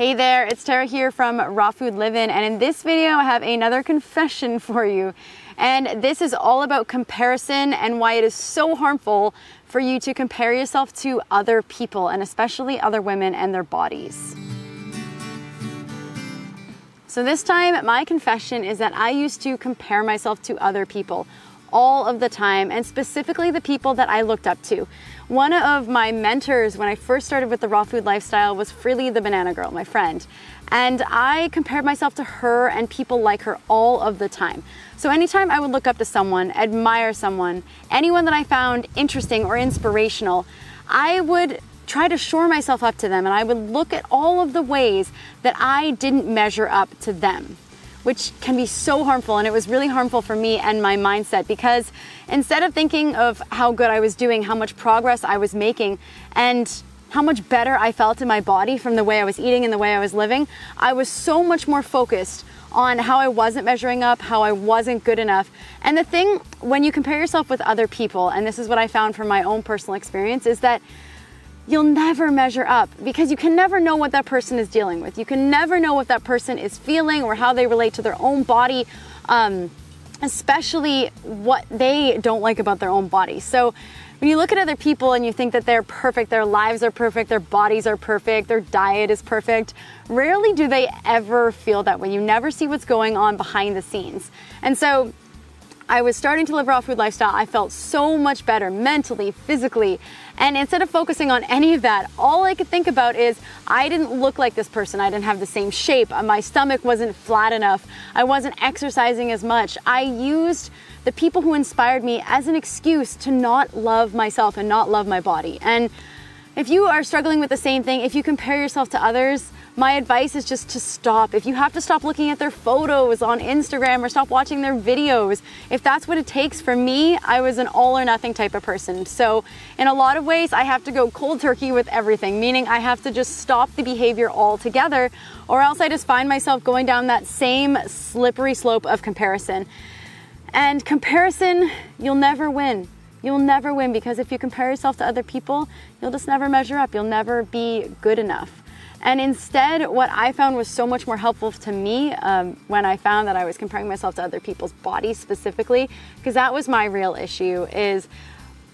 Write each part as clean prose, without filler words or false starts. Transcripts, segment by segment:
Hey there, it's Tara here from Raw Food Livin', and in this video I have another confession for you. And this is all about comparison and why it is so harmful for you to compare yourself to other people, and especially other women and their bodies. So this time, my confession is that I used to compare myself to other people all of the time, and specifically the people that I looked up to. One of my mentors when I first started with the raw food lifestyle was Freelee the banana girl, my friend. And I compared myself to her and people like her all of the time. So anytime I would look up to someone, admire someone, anyone that I found interesting or inspirational, I would try to shore myself up to them, and I would look at all of the ways that I didn't measure up to them, which can be so harmful. And it was really harmful for me and my mindset, because instead of thinking of how good I was doing, how much progress I was making, and how much better I felt in my body from the way I was eating and the way I was living, I was so much more focused on how I wasn't measuring up, how I wasn't good enough. And the thing, when you compare yourself with other people, and this is what I found from my own personal experience, is that you'll never measure up, because you can never know what that person is dealing with. You can never know what that person is feeling or how they relate to their own body, especially what they don't like about their own body. So when you look at other people and you think that they're perfect, their lives are perfect, their bodies are perfect, their diet is perfect, rarely do they ever feel that way. You never see what's going on behind the scenes. And so I was starting to live raw food lifestyle. I felt so much better mentally, physically, and instead of focusing on any of that, all I could think about is I didn't look like this person. I didn't have the same shape. My stomach wasn't flat enough. I wasn't exercising as much. I used the people who inspired me as an excuse to not love myself and not love my body. And if you are struggling with the same thing, if you compare yourself to others, my advice is just to stop. If you have to stop looking at their photos on Instagram or stop watching their videos, if that's what it takes. For me, I was an all or nothing type of person. So in a lot of ways, I have to go cold turkey with everything, meaning I have to just stop the behavior altogether, or else I just find myself going down that same slippery slope of comparison. And comparison, you'll never win. You'll never win, because if you compare yourself to other people, you'll just never measure up. You'll never be good enough. And instead, what I found was so much more helpful to me when I found that I was comparing myself to other people's bodies specifically, because that was my real issue, is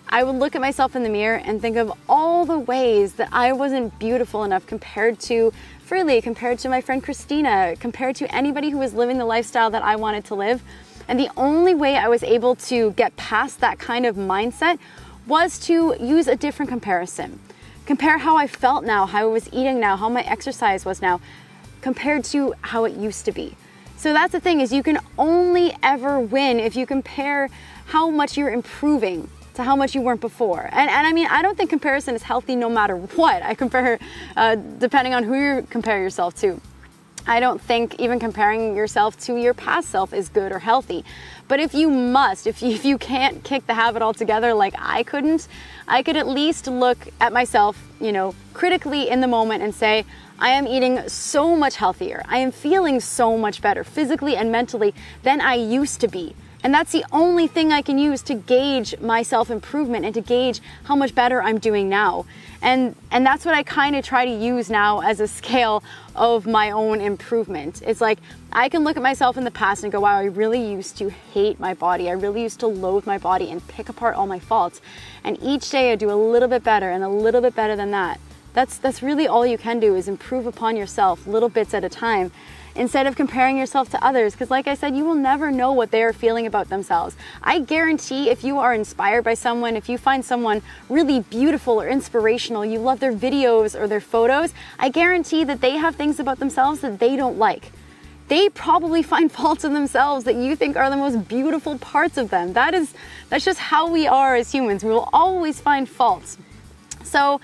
I would look at myself in the mirror and think of all the ways that I wasn't beautiful enough compared to Freelee, compared to my friend Christina, compared to anybody who was living the lifestyle that I wanted to live. And the only way I was able to get past that kind of mindset was to use a different comparison. Compare how I felt now, how I was eating now, how my exercise was now, compared to how it used to be. So that's the thing, is you can only ever win if you compare how much you're improving to how much you weren't before. And I mean, I don't think comparison is healthy no matter what. I compare depending on who you compare yourself to. I don't think even comparing yourself to your past self is good or healthy. But if you must, if you can't kick the habit altogether like I couldn't, I could at least look at myself, critically in the moment and say, I am eating so much healthier. I am feeling so much better physically and mentally than I used to be. And that's the only thing I can use to gauge my self-improvement and to gauge how much better I'm doing now. And that's what I kind of try to use now as a scale of my own improvement. It's like, I can look at myself in the past and go, wow, I really used to hate my body. I really used to loathe my body and pick apart all my faults. And each day I do a little bit better and a little bit better than that. That's really all you can do, is improve upon yourself little bits at a time, instead of comparing yourself to others. Because like I said, you will never know what they are feeling about themselves. I guarantee if you are inspired by someone, if you find someone really beautiful or inspirational, you love their videos or their photos, I guarantee that they have things about themselves that they don't like. They probably find faults in themselves that you think are the most beautiful parts of them. That's just how we are as humans. We will always find faults. So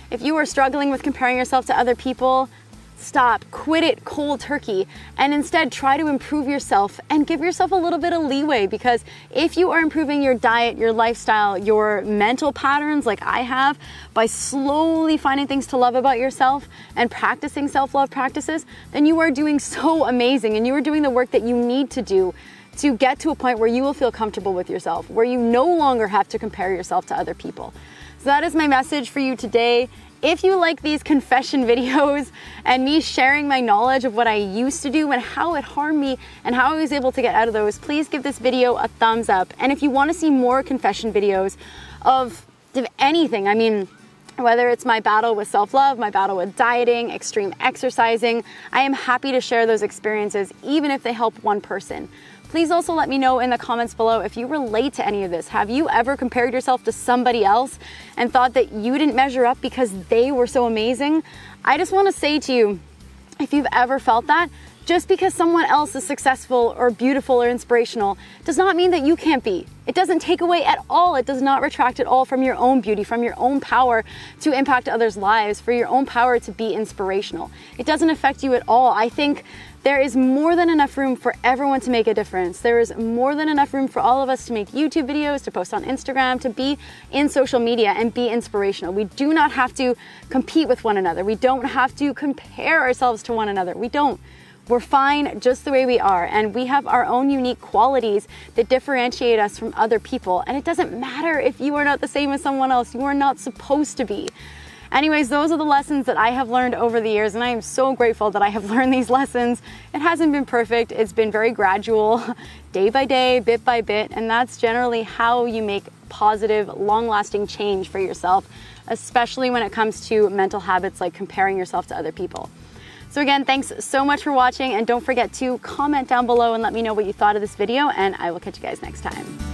if you are struggling with comparing yourself to other people, stop, quit it cold turkey, and instead try to improve yourself and give yourself a little bit of leeway. Because if you are improving your diet, your lifestyle, your mental patterns like I have, by slowly finding things to love about yourself and practicing self-love practices, then you are doing so amazing, and you are doing the work that you need to do to get to a point where you will feel comfortable with yourself, where you no longer have to compare yourself to other people. So that is my message for you today. If you like these confession videos and me sharing my knowledge of what I used to do and how it harmed me and how I was able to get out of those, please give this video a thumbs up. And if you want to see more confession videos of anything, I mean, whether it's my battle with self-love, my battle with dieting, extreme exercising, I am happy to share those experiences, even if they help one person. Please also let me know in the comments below if you relate to any of this. Have you ever compared yourself to somebody else and thought that you didn't measure up because they were so amazing? I just want to say to you, if you've ever felt that, just because someone else is successful or beautiful or inspirational does not mean that you can't be. It doesn't take away at all. It does not retract at all from your own beauty, from your own power to impact others' lives, for your own power to be inspirational. It doesn't affect you at all. I think there is more than enough room for everyone to make a difference. There is more than enough room for all of us to make YouTube videos, to post on Instagram, to be in social media and be inspirational. We do not have to compete with one another. We don't have to compare ourselves to one another. We don't. We're fine just the way we are, and we have our own unique qualities that differentiate us from other people, and it doesn't matter if you are not the same as someone else. You are not supposed to be. Anyways, those are the lessons that I have learned over the years, and I am so grateful that I have learned these lessons. It hasn't been perfect. It's been very gradual, day by day, bit by bit, and that's generally how you make positive, long-lasting change for yourself, especially when it comes to mental habits like comparing yourself to other people. So again, thanks so much for watching, and don't forget to comment down below and let me know what you thought of this video, and I will catch you guys next time.